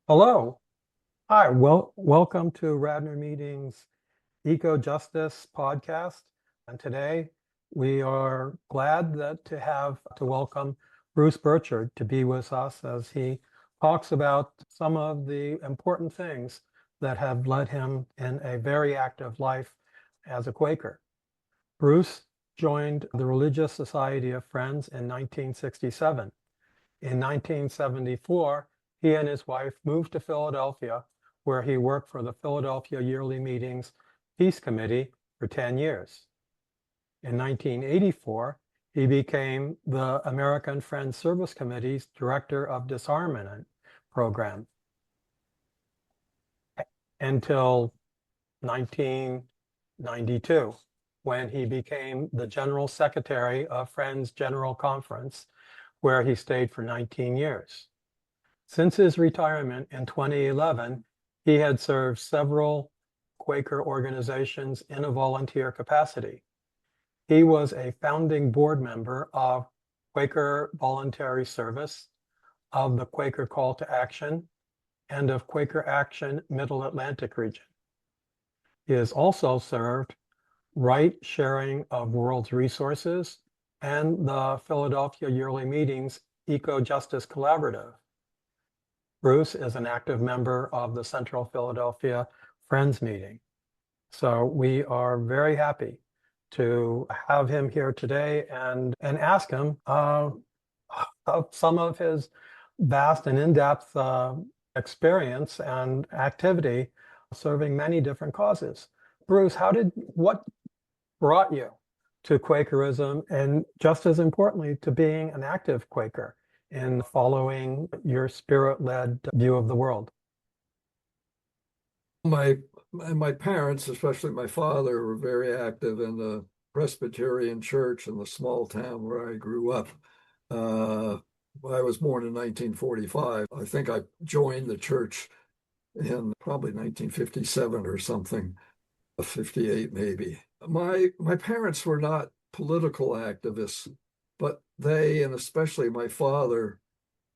Hello. Hi. Welcome to Radnor Meeting's Eco Justice podcast. And today we are glad to welcome Bruce Birchard to be with us as he talks about some of the important things that have led him in a very active life as a Quaker. Bruce joined the Religious Society of Friends in 1967. In 1974, he and his wife moved to Philadelphia, where he worked for the Philadelphia Yearly Meetings Peace Committee for 10 years. In 1984, he became the American Friends Service Committee's Director of Disarmament Program until 1992, when he became the General Secretary of Friends General Conference, where he stayed for 19 years. Since his retirement in 2011, he had served several Quaker organizations in a volunteer capacity. He was a founding board member of Quaker Voluntary Service, of the Quaker Call to Action, and of Quaker Action Middle Atlantic region. He has also served Right Sharing of World's Resources and the Philadelphia Yearly Meetings Eco Justice Collaborative. Bruce is an active member of the Central Philadelphia Friends Meeting. So we are very happy to have him here today and ask him of some of his vast and in-depth experience and activity serving many different causes. Bruce, what brought you to Quakerism, and just as importantly, to being an active Quaker in following your spirit-led view of the world? My parents, especially my father, were very active in the Presbyterian church in the small town where I grew up. I was born in 1945. I think I joined the church in probably 1957 or something, 58 maybe. My parents were not political activists, but they, and especially my father,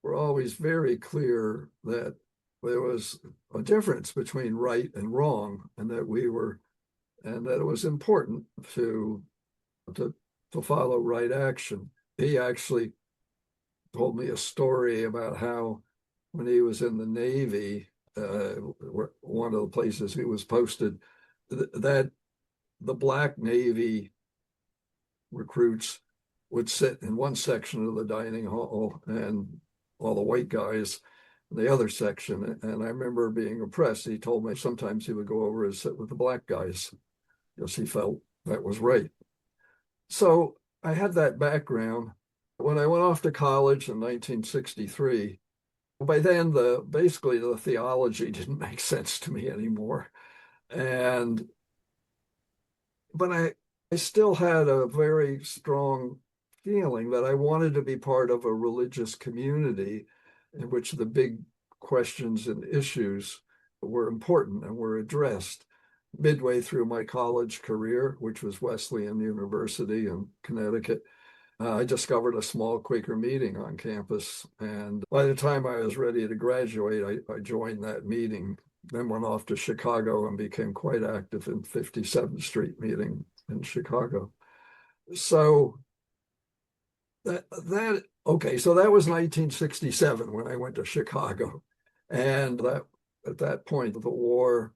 were always very clear that there was a difference between right and wrong, and that it was important to follow right action. He actually told me a story about how when he was in the Navy, one of the places he was posted, that the black Navy recruits would sit in one section of the dining hall and all the white guys in the other section. And I remember being impressed. He told me sometimes he would go over and sit with the black guys because he felt that was right. So I had that background. When I went off to college in 1963, by then basically the theology didn't make sense to me anymore. But I still had a very strong feeling that I wanted to be part of a religious community in which the big questions and issues were important and were addressed. Midway through my college career, which was Wesleyan University in Connecticut, I discovered a small Quaker meeting on campus. And by the time I was ready to graduate, I joined that meeting, then went off to Chicago and became quite active in 57th Street meeting in Chicago. So so that was 1967 when I went to Chicago. And at that point, the war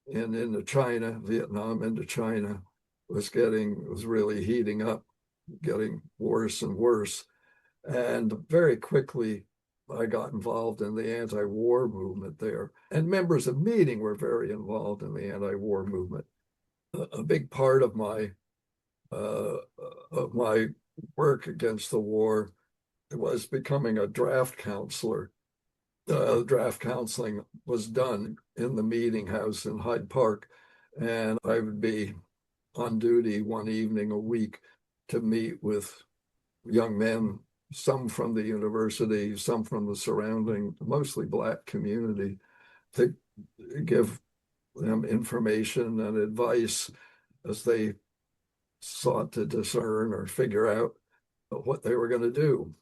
in Indochina, Vietnam, Indochina, was really heating up, getting worse and worse. And very quickly, I got involved in the anti-war movement there. And members of meeting were very involved in the anti-war movement. A big part of my work against the war was becoming a draft counselor. Draft counseling was done in the meeting house in Hyde Park, and I would be on duty one evening a week to meet with young men, some from the university, some from the surrounding, mostly Black community, to give them information and advice as they sought to discern or figure out what they were going to do.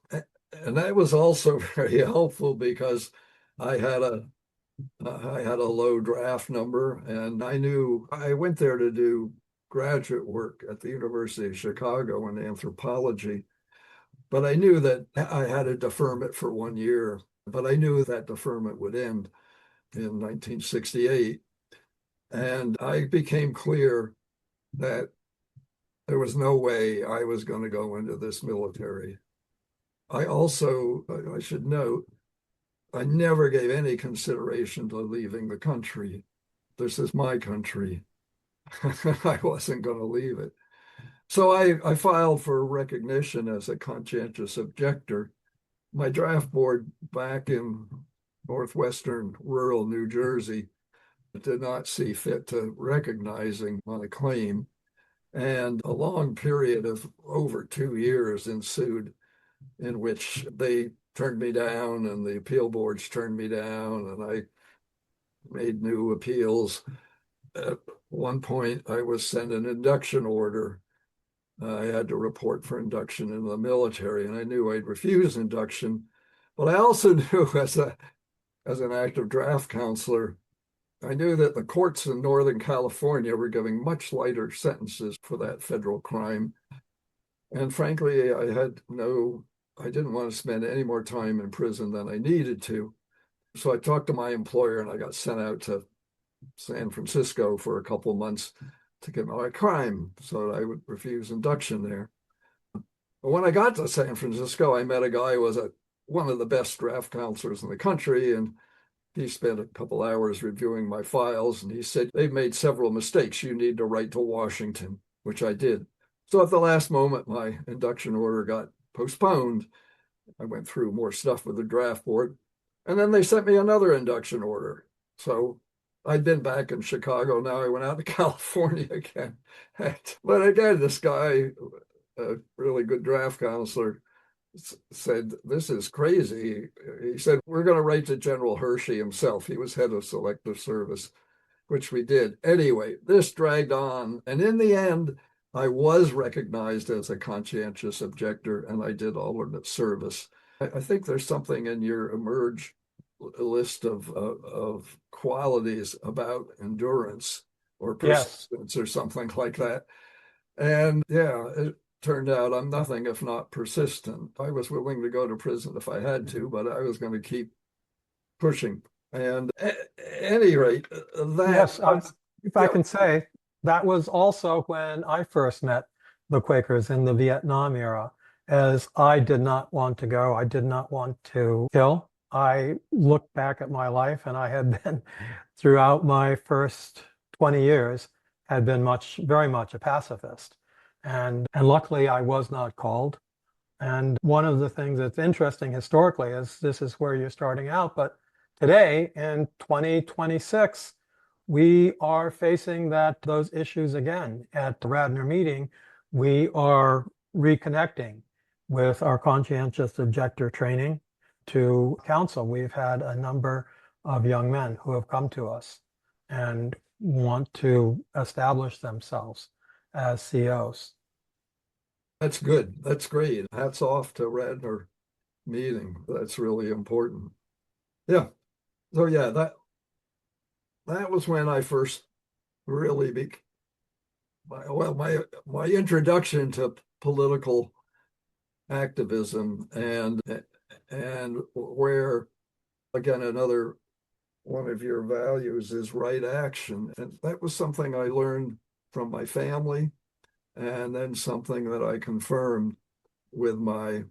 And that was also very helpful because I had I had a low draft number, and I knew I went there to do graduate work at the University of Chicago in anthropology. But I knew that I had a deferment for 1 year, but I knew that deferment would end in 1968. And I became clear that there was no way I was going to go into this military. I should note, I never gave any consideration to leaving the country. This is my country. I wasn't going to leave it. So I filed for recognition as a conscientious objector. My draft board back in northwestern rural New Jersey did not see fit to recognizing my claim. And a long period of over 2 years ensued in which they turned me down and the appeal boards turned me down, and I made new appeals. At one point, I was sent an induction order. I had to report for induction in the military, and I knew I'd refuse induction. But I also knew as an active draft counselor, I knew that the courts in Northern California were giving much lighter sentences for that federal crime. And frankly, I didn't want to spend any more time in prison than I needed to. So I talked to my employer and I got sent out to San Francisco for a couple of months to get my crime so that I would refuse induction there. But when I got to San Francisco, I met a guy who was one of the best draft counselors in the country, and he spent a couple hours reviewing my files, and he said, they've made several mistakes. You need to write to Washington, which I did. So at the last moment, my induction order got postponed. I went through more stuff with the draft board, and then they sent me another induction order. So I'd been back in Chicago. Now I went out to California again. But again, this guy, a really good draft counselor, said, this is crazy. He said, we're going to write to General Hershey himself. He was head of selective service, which we did. Anyway, this dragged on. And in the end, I was recognized as a conscientious objector, and I did alternate service. I think there's something in your emerge list of qualities about endurance or persistence or something like that. And yeah, it turned out I'm nothing if not persistent. I was willing to go to prison if I had to, but I was going to keep pushing. And at any rate, if I can say, that was also when I first met the Quakers in the Vietnam era, as I did not want to go. I did not want to kill. I looked back at my life, and I had been, throughout my first 20 years, had been very much a pacifist. And luckily I was not called. And one of the things that's interesting historically is this is where you're starting out, but today in 2026, we are facing those issues again. At the Radnor meeting, we are reconnecting with our conscientious objector training to counsel. We've had a number of young men who have come to us and want to establish themselves as COs. That's good. That's great. Hats off to Radnor meeting. That's really important. Yeah. So yeah, that was when I first really my introduction to political activism, and where, again, another one of your values is right action. And that was something I learned from my family, and then something that I confirmed with my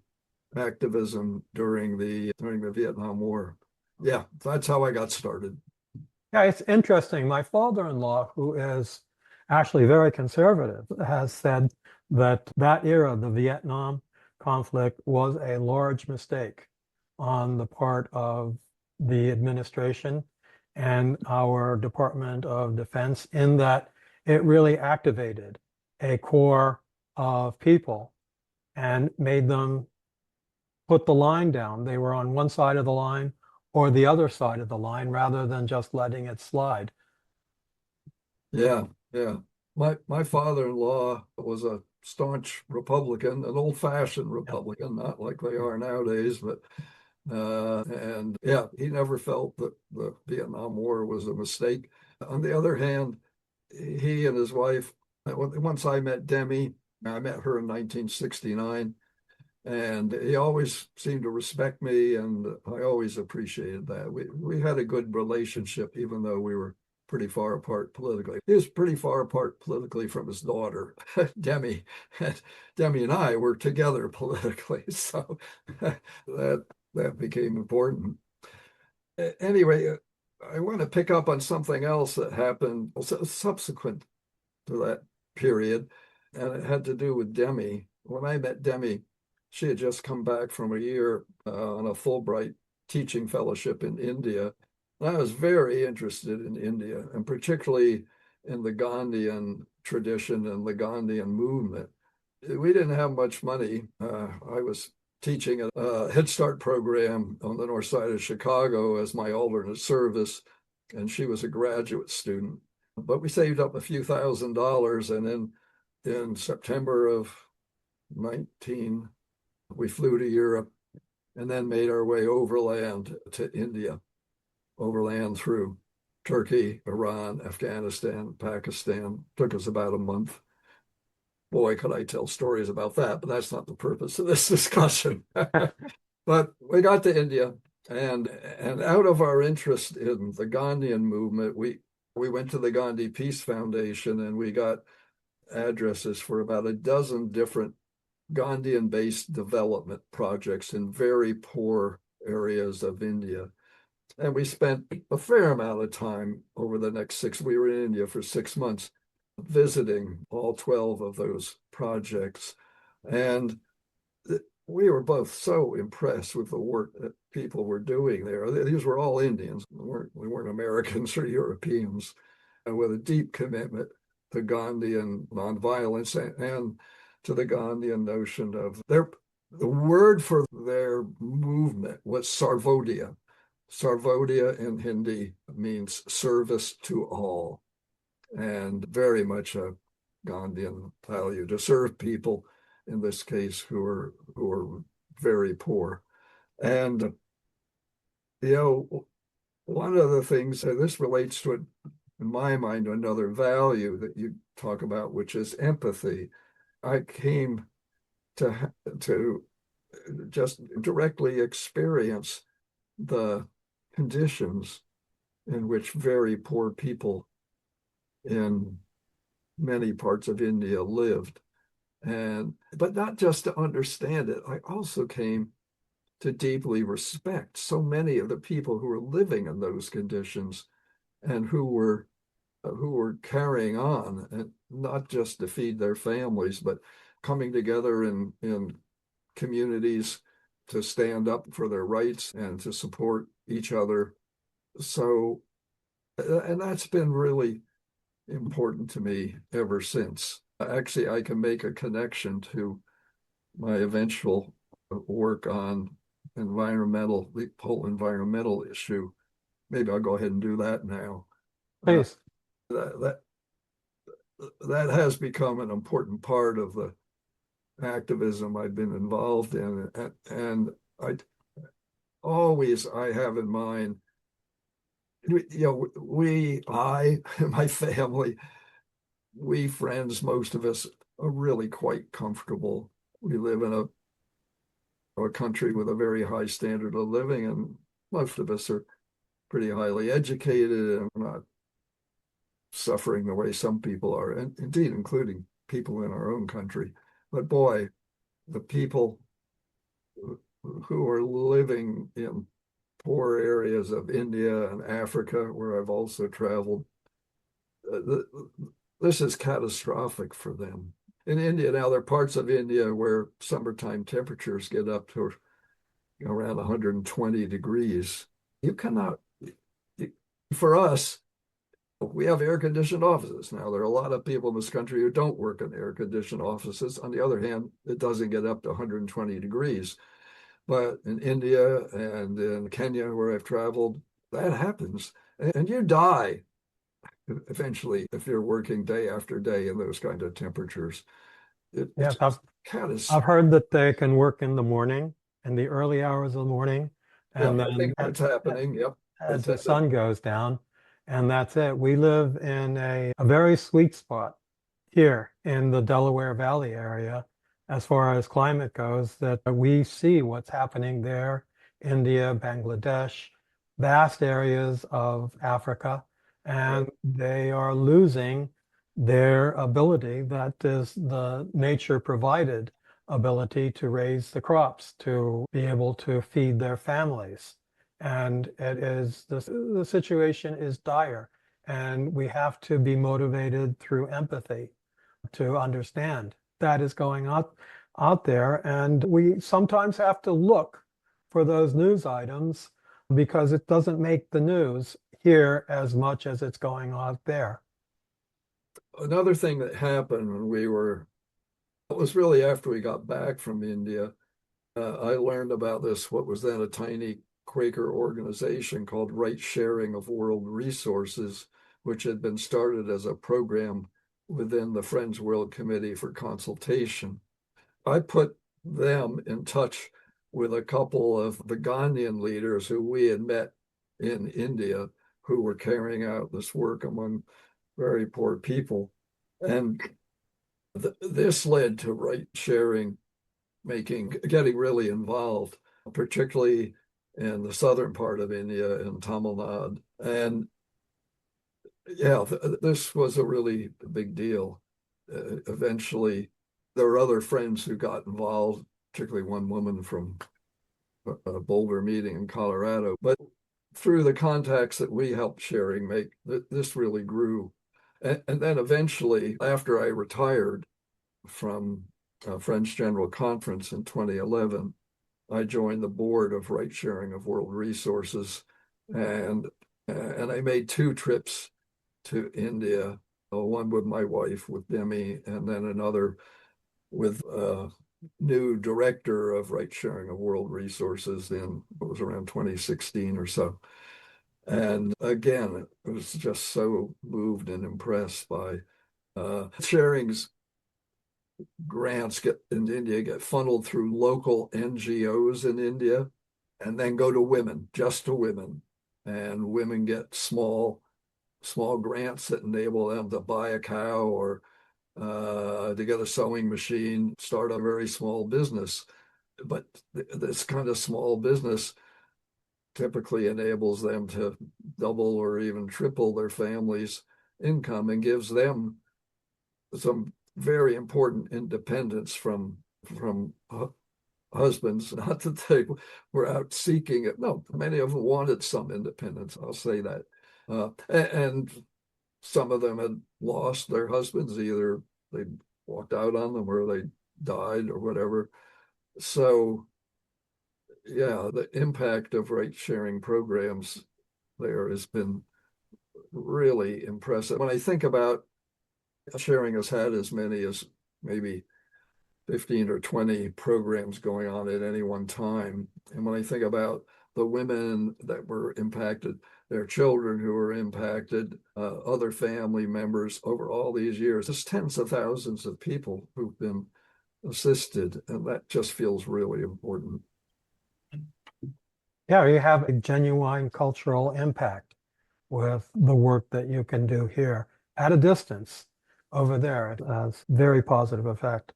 activism during the Vietnam War. Yeah, that's how I got started. Yeah, it's interesting. My father-in-law, who is actually very conservative, has said that era, the Vietnam conflict, was a large mistake on the part of the administration and our Department of Defense, in that it really activated a core of people and made them put the line down. They were on one side of the line or the other side of the line, rather than just letting it slide. Yeah, yeah. My father-in-law was a staunch Republican, an old-fashioned Republican, not like they are nowadays, but And yeah, he never felt that the Vietnam War was a mistake. On the other hand, he and his wife, once I met Demi, I met her in 1969, and he always seemed to respect me, and I always appreciated that. We had a good relationship, even though we were pretty far apart politically. He was pretty far apart politically from his daughter, Demi. Demi and I were together politically, so that became important. Anyway, I want to pick up on something else that happened subsequent to that period, and it had to do with Demi. When I met Demi, she had just come back from a year on a Fulbright teaching fellowship in India. And I was very interested in India, and particularly in the Gandhian tradition and the Gandhian movement. We didn't have much money. I was teaching a Head Start program on the north side of Chicago as my alternate service, and she was a graduate student. But we saved up a few $1,000s, and then in September of 19, we flew to Europe and then made our way overland to India, overland through Turkey, Iran, Afghanistan, Pakistan. Took us about a month. Boy, could I tell stories about that, but that's not the purpose of this discussion. But we got to India, and out of our interest in the Gandhian movement, we went to the Gandhi Peace Foundation, and we got addresses for about a dozen different Gandhian-based development projects in very poor areas of India. And we spent a fair amount of time over the next we were in India for 6 months, visiting all 12 of those projects. And we were both so impressed with the work that people were doing there. These were all Indians. We weren't Americans or Europeans, and with a deep commitment to Gandhian nonviolence and to the Gandhian notion of the word for their movement was Sarvodaya. Sarvodaya in Hindi means service to all, and very much a Gandhian value to serve people, in this case, who are very poor. And one of the things this relates to, in my mind, another value that you talk about, which is empathy. I came to just directly experience the conditions in which very poor people in many parts of India lived. But not just to understand it, I also came to deeply respect so many of the people who were living in those conditions and who were carrying on, and not just to feed their families, but coming together in communities to stand up for their rights and to support each other. So, and that's been really important to me ever since. Actually, I can make a connection to my eventual work on the whole environmental issue. Maybe I'll go ahead and do that now. Please. That has become an important part of the activism I've been involved in, and I have in mind, my family, we friends, most of us are really quite comfortable. We live in a country with a very high standard of living, and most of us are pretty highly educated, and we're not suffering the way some people are, and indeed including people in our own country. But boy, the people who are living in poor areas of India and Africa, where I've also traveled, this is catastrophic for them. In India now, there are parts of India where summertime temperatures get up to around 120 degrees. For us, we have air-conditioned offices. Now, there are a lot of people in this country who don't work in air-conditioned offices. On the other hand, it doesn't get up to 120 degrees. But in India and in Kenya, where I've traveled, that happens. And you die eventually if you're working day after day in those kind of temperatures. I've heard that they can work in the morning, in the early hours of the morning, Yeah, And I think then that's happening. Yep. as the sun goes down, and that's it. We live in a very sweet spot here in the Delaware Valley area as far as climate goes, that we see what's happening there, India, Bangladesh, vast areas of Africa, Right. and they are losing their ability, that is the nature provided ability to raise the crops, to be able to feed their families. And the situation is dire, and we have to be motivated through empathy to understand that is going out there. And we sometimes have to look for those news items because it doesn't make the news here as much as it's going out there. Another thing that happened when it was really after we got back from India, I learned about what was then a tiny Quaker organization called Right Sharing of World Resources, which had been started as a program within the Friends World Committee for Consultation. I put them in touch with a couple of the Gandhian leaders who we had met in India, who were carrying out this work among very poor people. And this led to Right Sharing getting really involved, particularly in the southern part of India, in Tamil Nadu. And yeah, this was a really big deal. Eventually, there were other friends who got involved, particularly one woman from a Boulder meeting in Colorado. But through the contacts that we helped sharing make, this really grew. And then eventually, after I retired from Friends General Conference in 2011, I joined the board of Right Sharing of World Resources, and I made 2 trips to India, one with my wife, with Demi, and then another with a new director of Right Sharing of World Resources it was around 2016 or so. And again, I was just so moved and impressed by Sharing's grants in India get funneled through local NGOs in India and then go to women, just to women. And women get small grants that enable them to buy a cow or to get a sewing machine, start a very small business. But this kind of small business typically enables them to double or even triple their family's income and gives them some very important independence from husbands. Not that they were out seeking it. No, many of them wanted some independence. I'll say that. And some of them had lost their husbands. Either they walked out on them or they died or whatever. So, yeah, the impact of right sharing programs there has been really impressive. When I think about sharing has had as many as maybe 15 or 20 programs going on at any one time. And when I think about the women that were impacted, their children who were impacted, other family members over all these years, there's tens of thousands of people who've been assisted, and that just feels really important. Yeah, you have a genuine cultural impact with the work that you can do here at a distance over there. It has very positive effect.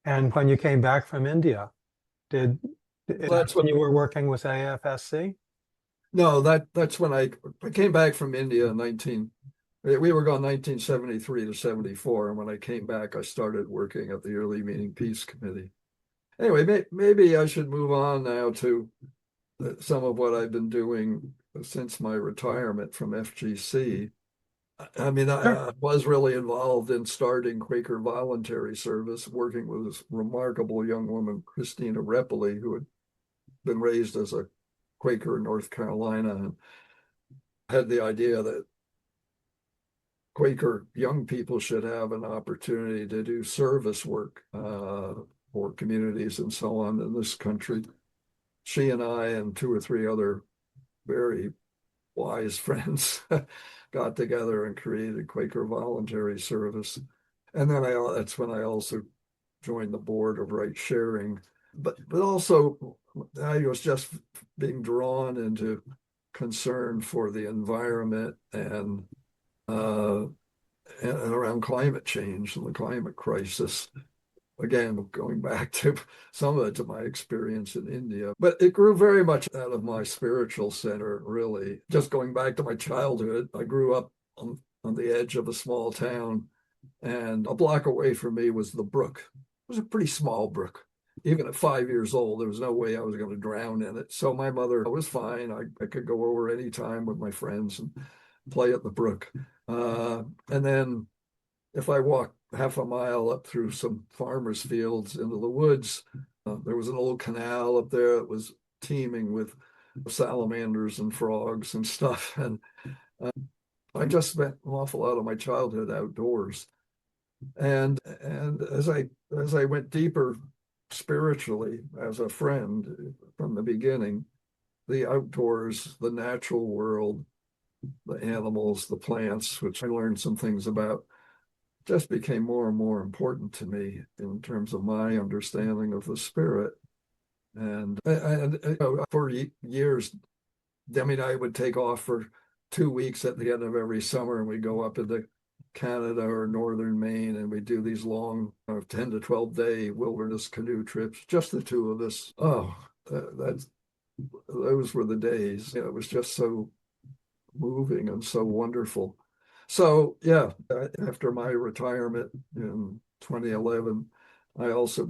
And when you came back from India, did That's when what you were working with AFSC? No, that's when I came back from India in we were gone 1973 to 74. And when I came back, I started working at the Early Meeting Peace Committee. Anyway, maybe I should move on now to some of what I've been doing since my retirement from FGC. I mean, Sure. I was really involved in starting Quaker voluntary service, working with this remarkable young woman, Christina Repoli, who had been raised as a Quaker in North Carolina and had the idea that Quaker young people should have an opportunity to do service work for communities and so on in this country. She and I and 2 or 3 other very wise friends got together and created Quaker Voluntary Service. And then that's when I also joined the board of Right Sharing. But also I was just being drawn into concern for the environment and around climate change and the climate crisis. Again, going back to some of it to my experience in India, but it grew very much out of my spiritual center, really. Just going back to my childhood, I grew up on the edge of a small town, and a block away from me was the brook. It was a pretty small brook. Even at 5 years old, there was no way I was going to drown in it. So my mother was fine. I could go over any time with my friends and play at the brook. And then if I walked half a mile up through some farmers' fields into the woods, there was an old canal up there that was teeming with salamanders and frogs and stuff. And I just spent an awful lot of my childhood outdoors. And as I went deeper spiritually as a friend from the beginning, the outdoors, the natural world, the animals, the plants, which I learned some things about, just became more and more important to me in terms of my understanding of the spirit. And for years, Demi and I would take off for 2 weeks at the end of every summer, and we'd go up into Canada or northern Maine, and we do these long 10 to 12 day wilderness canoe trips, just the two of us. Oh, those were the days. It was just so moving and so wonderful. So yeah, after my retirement in 2011, I also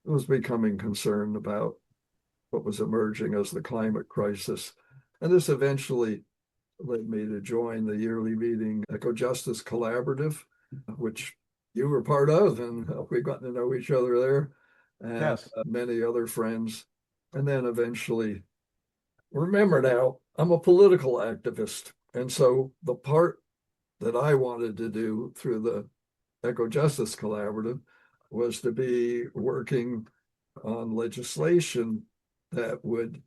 was becoming concerned about what was emerging as the climate crisis. And this eventually led me to join the yearly meeting Eco Justice Collaborative, which you were part of, and we've gotten to know each other there, and Yes. Many other friends. And then eventually, remember now, I'm a political activist. And so the part that I wanted to do through the Eco Justice Collaborative was to be working on legislation that would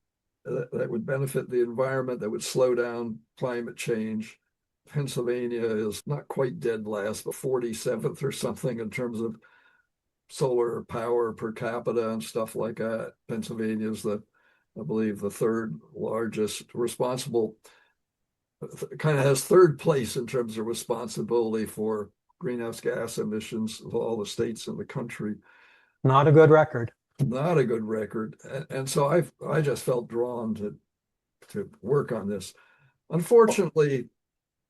benefit the environment, that would slow down climate change. Pennsylvania is not quite dead last, but 47th or something in terms of solar power per capita and stuff like that. Pennsylvania is I believe, the third largest responsible, kind of has third place in terms of responsibility for greenhouse gas emissions of all the states in the country. Not a good record. Not a good record. And so I just felt drawn to work on this. Unfortunately,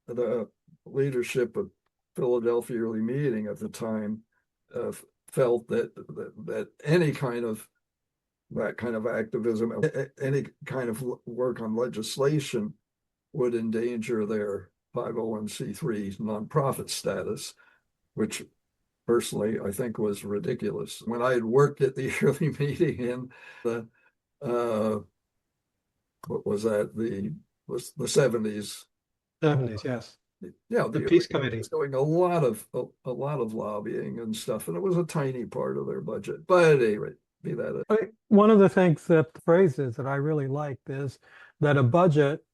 the leadership of Philadelphia Yearly Meeting at the time felt that any kind of activism, any kind of work on legislation would endanger their 501c3 nonprofit status, which personally I think was ridiculous. When I had worked at the yearly meeting in the what was that, the 70s. 70s, yes. Yeah, The Peace Committee was doing a lot of lobbying and stuff, and it was a tiny part of their budget. But at any rate, be that. One of the things that the phrases that I really liked is that a budget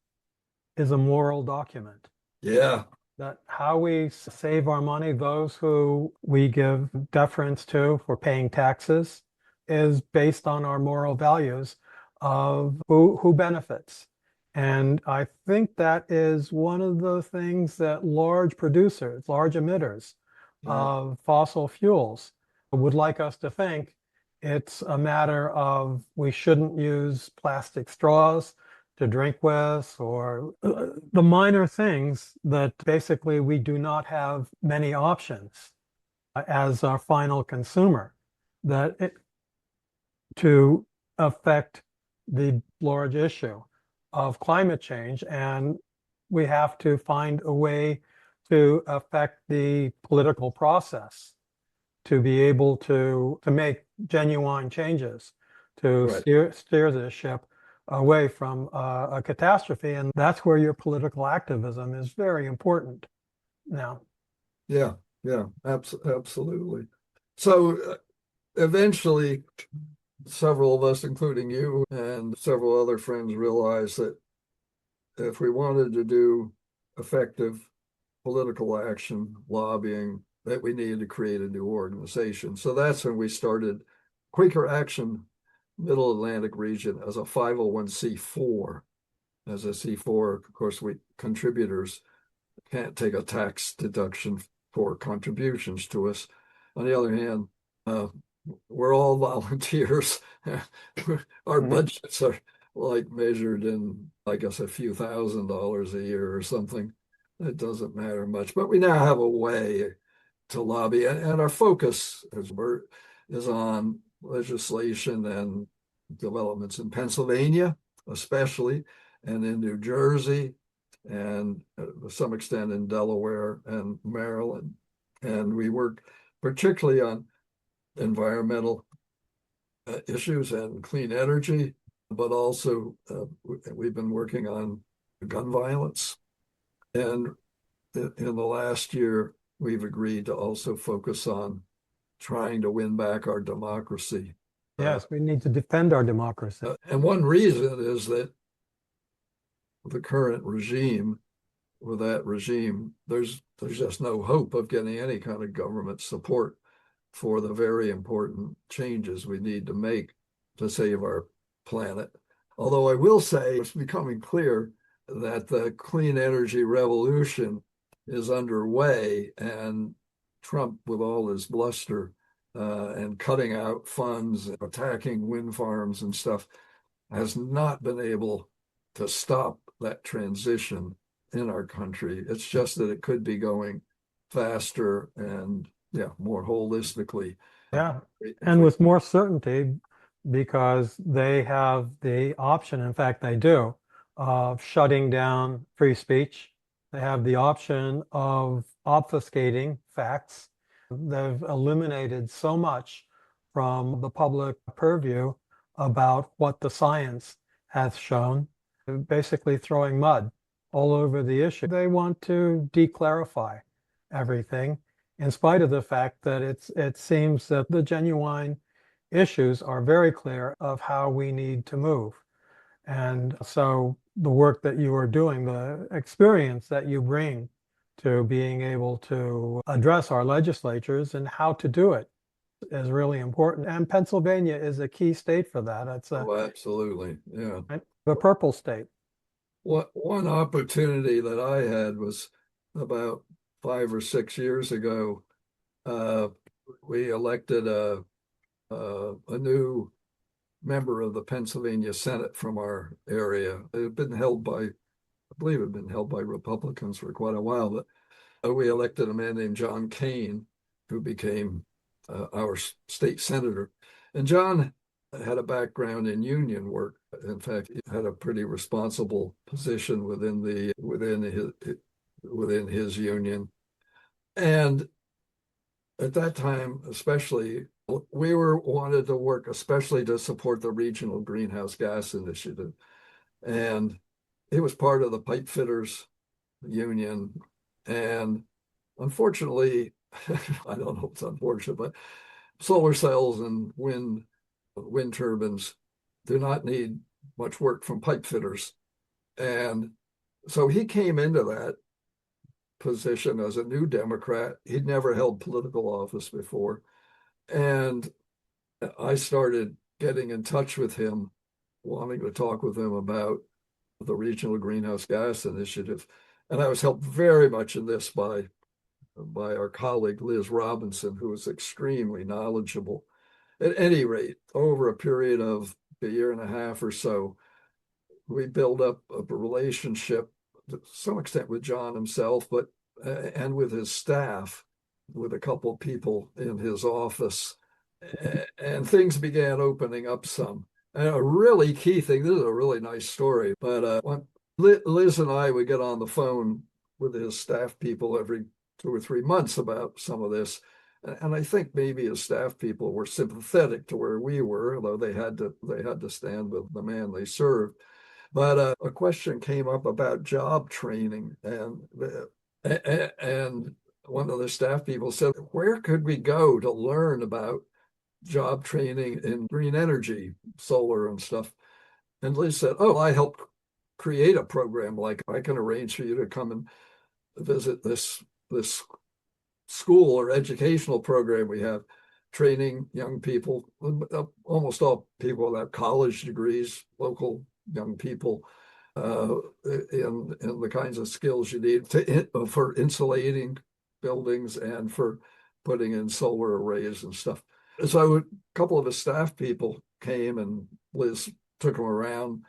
is a moral document. Yeah. That how we save our money, those who we give deference to for paying taxes, is based on our moral values of who benefits. And I think that is one of the things that large producers, large emitters of fossil fuels would like us to think. It's a matter of we shouldn't use plastic straws to drink with, or the minor things that basically we do not have many options as our final consumer to affect the large issue of climate change. And we have to find a way to affect the political process to be able to make genuine changes, to steer the ship away from a catastrophe. And that's where your political activism is very important now. Yeah, absolutely. So eventually, several of us, including you and several other friends, realized that if we wanted to do effective political action, lobbying, that we needed to create a new organization. So that's when we started Quaker Action Middle Atlantic region as a 501c4. As a C4, of course, we contributors can't take a tax deduction for contributions to us. On the other hand, we're all volunteers. Our budgets are like measured in, I guess, a few $1,000s a year or something. It doesn't matter much, but we now have a way to lobby, and our focus, as Burt, is on legislation and developments in Pennsylvania, especially, and in New Jersey, and to some extent in Delaware and Maryland. And we work particularly on environmental issues and clean energy, but also we've been working on gun violence. And in the last year, we've agreed to also focus on trying to win back our democracy. Yes, we need to defend our democracy. And one reason is that the current regime, with that regime, there's just no hope of getting any kind of government support for the very important changes we need to make to save our planet. Although I will say it's becoming clear that the clean energy revolution is underway, and Trump, with all his bluster and cutting out funds, attacking wind farms and stuff, has not been able to stop that transition in our country. It's just that it could be going faster and more holistically. Yeah, and with more certainty, because they have the option, in fact, they do, of shutting down free speech. They have the option of obfuscating facts. They've eliminated so much from the public purview about what the science has shown, basically throwing mud all over the issue. They want to declarify everything, in spite of the fact that it seems that the genuine issues are very clear of how we need to move. And so the work that you are doing, the experience that you bring to being able to address our legislatures and how to do it is really important. And Pennsylvania is a key state for that. It's absolutely, yeah. The purple state. One opportunity that I had was about 5 or 6 years ago. We elected a new member of the Pennsylvania Senate from our area. It had been held by, I believe it had been held by Republicans for quite a while, but we elected a man named John Kane, who became our state senator. And John had a background in union work. In fact, he had a pretty responsible position within his union. And at that time, especially, we wanted to work especially to support the regional greenhouse gas initiative. And he was part of the pipe fitters union. And unfortunately, I don't know if it's unfortunate, but solar cells and wind turbines do not need much work from pipe fitters. And so he came into that position as a new Democrat. He'd never held political office before. And I started getting in touch with him, wanting to talk with him about the Regional Greenhouse Gas Initiative. And I was helped very much in this by our colleague, Liz Robinson, who was extremely knowledgeable. At any rate, over a period of a year and a half or so, we built up a relationship to some extent with John himself, but and with his staff, with a couple of people in his office, and things began opening up some. And a really key thing, this is a really nice story, but when Liz and I would get on the phone with his staff people every 2 or 3 months about some of this. And I think maybe his staff people were sympathetic to where we were, although they had to stand with the man they served. But a question came up about job training, and one of the staff people said, "Where could we go to learn about job training in green energy, solar and stuff?" And Liz said, "Oh, I helped create a program. Like, I can arrange for you to come and visit this school or educational program we have." training young people, almost all people that have college degrees, local young people, in the kinds of skills you need for insulating buildings and for putting in solar arrays and stuff. So a couple of his staff people came and Liz took them around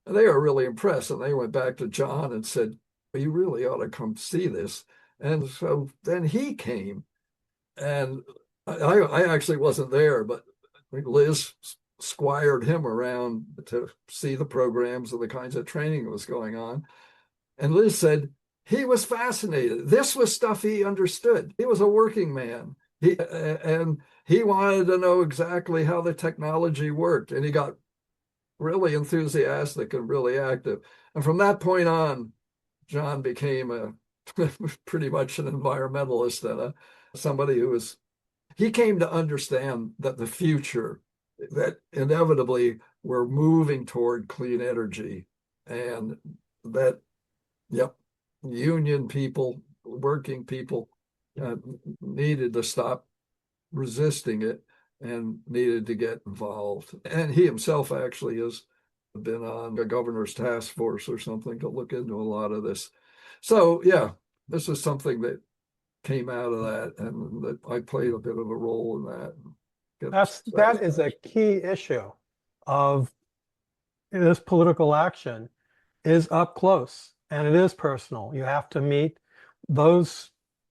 and they were really impressed. And they went back to John and said, you really ought to come see this. And so then he came, and I actually wasn't there, but Liz squired him around to see the programs and the kinds of training that was going on. And Liz said he was fascinated. This was stuff he understood. He was a working man. And he wanted to know exactly how the technology worked. And he got really enthusiastic and really active. And from that point on, John became pretty much an environmentalist and somebody who he came to understand that the future, that inevitably we're moving toward clean energy, and that, union people, working people needed to stop resisting it and needed to get involved. And he himself actually has been on a governor's task force or something to look into a lot of this. So, this is something that came out of that, and that I played a bit of a role in that. That is a key issue of this political action, is up close and it is personal. You have to meet those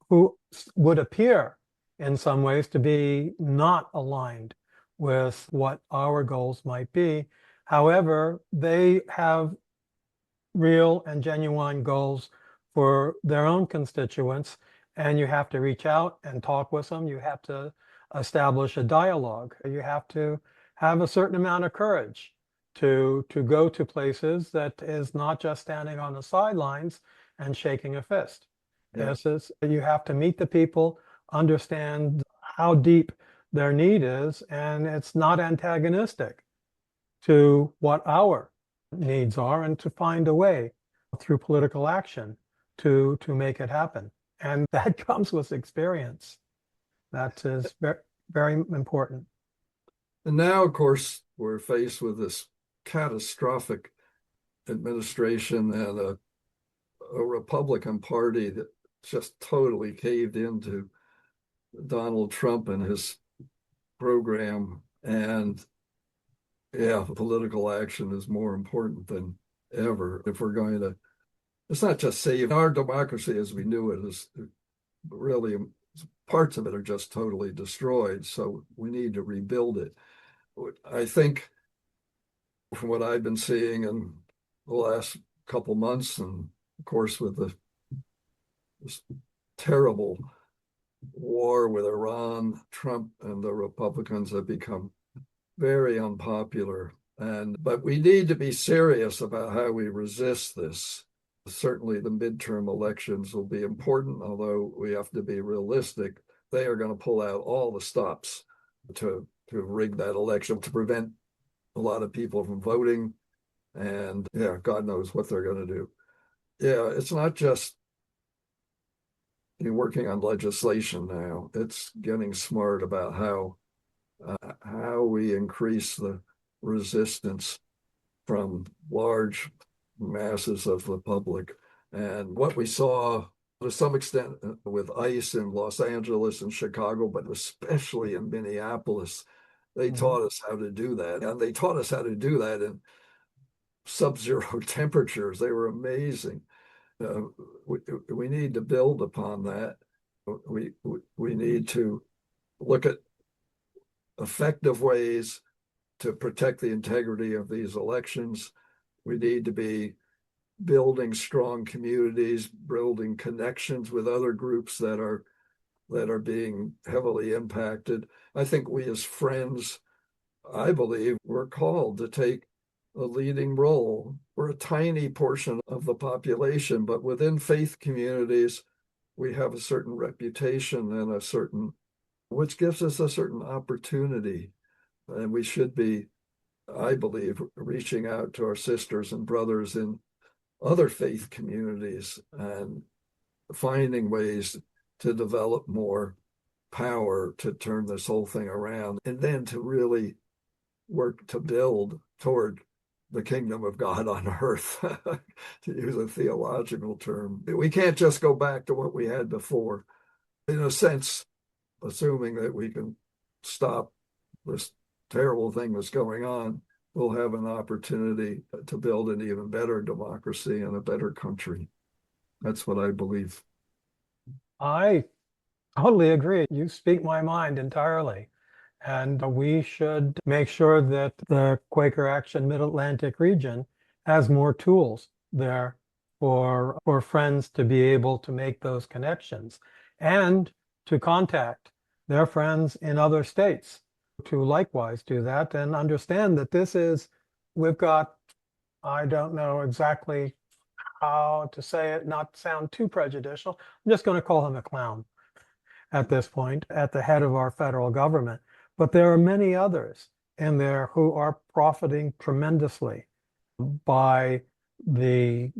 who would appear in some ways to be not aligned with what our goals might be. However, they have real and genuine goals for their own constituents, and you have to reach out and talk with them. You have to establish a dialogue. You have to have a certain amount of courage to go to places that is not just standing on the sidelines and shaking a fist. Yeah. You have to meet the people, understand how deep their need is, and it's not antagonistic to what our needs are, and to find a way through political action to make it happen. And that comes with experience. That is very, very important. And now, of course, we're faced with this catastrophic administration and a Republican Party that just totally caved into Donald Trump and his program. And political action is more important than ever if we're going to. It's not just save our democracy as we knew it, is really parts of it are just totally destroyed. So we need to rebuild it. I think from what I've been seeing in the last couple months, and of course with this terrible war with Iran, Trump and the Republicans have become very unpopular. But we need to be serious about how we resist this. Certainly the midterm elections will be important, although we have to be realistic. They are going to pull out all the stops to rig that election, to prevent a lot of people from voting. And God knows what they're going to do. It's not just working on legislation now. It's getting smart about how we increase the resistance from large masses of the public. And what we saw to some extent with ICE in Los Angeles and Chicago, but especially in Minneapolis, they taught us how to do that. And they taught us how to do that in sub-zero temperatures. They were amazing. We need to build upon that. We need to look at effective ways to protect the integrity of these elections. We need to be building strong communities, building connections with other groups that are being heavily impacted. I think we as friends, I believe, we're called to take a leading role. We're a tiny portion of the population, but within faith communities, we have a certain reputation and which gives us a certain opportunity. And we should be, I believe, reaching out to our sisters and brothers in other faith communities and finding ways to develop more power to turn this whole thing around, and then to really work to build toward the kingdom of God on earth, to use a theological term. We can't just go back to what we had before. In a sense, assuming that we can stop this terrible thing that's going on, we'll have an opportunity to build an even better democracy and a better country. That's what I believe. I totally agree. You speak my mind entirely. And we should make sure that the Quaker Action Mid-Atlantic region has more tools there for friends to be able to make those connections and to contact their friends in other states to likewise do that and understand that we've got, I don't know exactly how to say it, not sound too prejudicial. I'm just going to call him a clown at this point at the head of our federal government. But there are many others in there who are profiting tremendously by the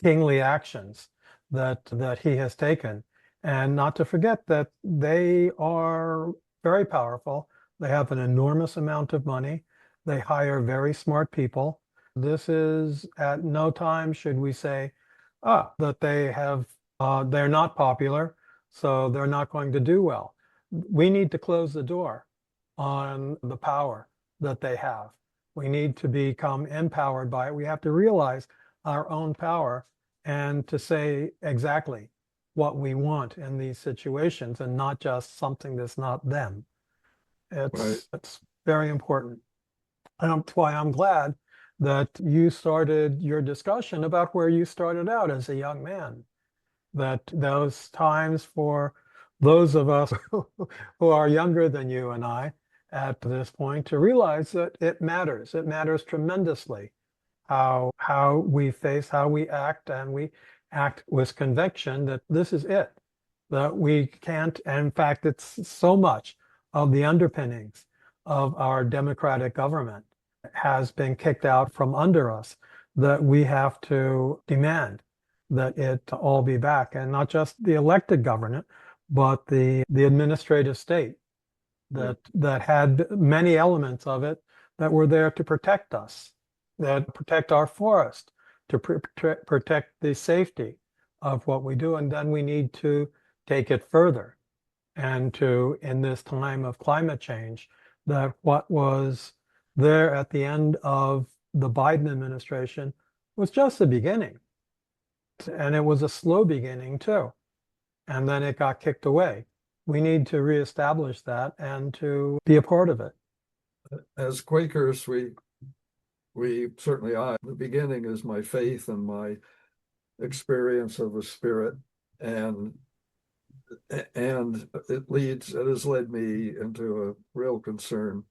kingly actions that he has taken. And not to forget that they are very powerful. They have an enormous amount of money. They hire very smart people. This is at no time should we say that they're not popular, so they're not going to do well. We need to close the door on the power that they have. We need to become empowered by it. We have to realize our own power and to say exactly what we want in these situations and not just something that's not them. It's very important. And that's why I'm glad that you started your discussion about where you started out as a young man. That those times for those of us who are younger than you and I at this point to realize that it matters. It matters tremendously how we face, how we act, and we act with conviction that this is it, that we can't, and in fact, it's so much of the underpinnings of our democratic government has been kicked out from under us that we have to demand that it all be back, and not just the elected government, but the administrative state that had many elements of it that were there to protect us, that protect our forest, to protect the safety of what we do. And then we need to take it further and to, in this time of climate change, that what was there at the end of the Biden administration was just the beginning. And it was a slow beginning too. And then it got kicked away. We need to reestablish that and to be a part of it. As Quakers, we certainly, the beginning is my faith and my experience of the Spirit, and it has led me into a real concern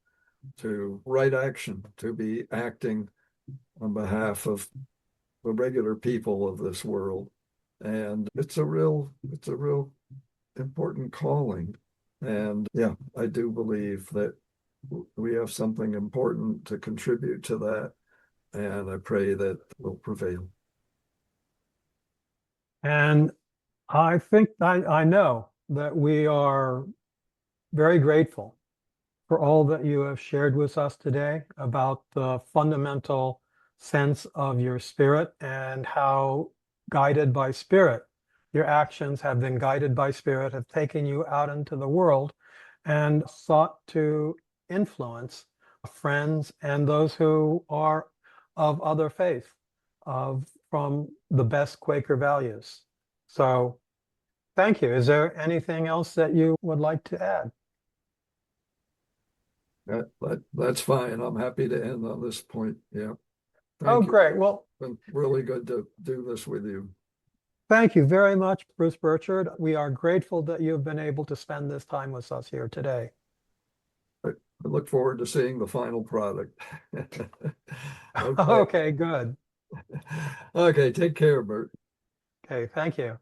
to right action, to be acting on behalf of the regular people of this world. And it's a real important calling. And yeah, I do believe that we have something important to contribute to that. And I pray that will prevail. And I think I know that we are very grateful for all that you have shared with us today about the fundamental sense of your spirit and how guided by spirit, your actions have been guided by spirit, have taken you out into the world and sought to influence friends and those who are of other faith, from the best Quaker values. So thank you. Is there anything else that you would like to add? That's fine. I'm happy to end on this point. Yeah. Oh, great. Well, it's been really good to do this with you. Thank you very much, Bruce Birchard. We are grateful that you've been able to spend this time with us here today. I look forward to seeing the final product. Okay, good. Okay, take care, Burt. Okay, thank you.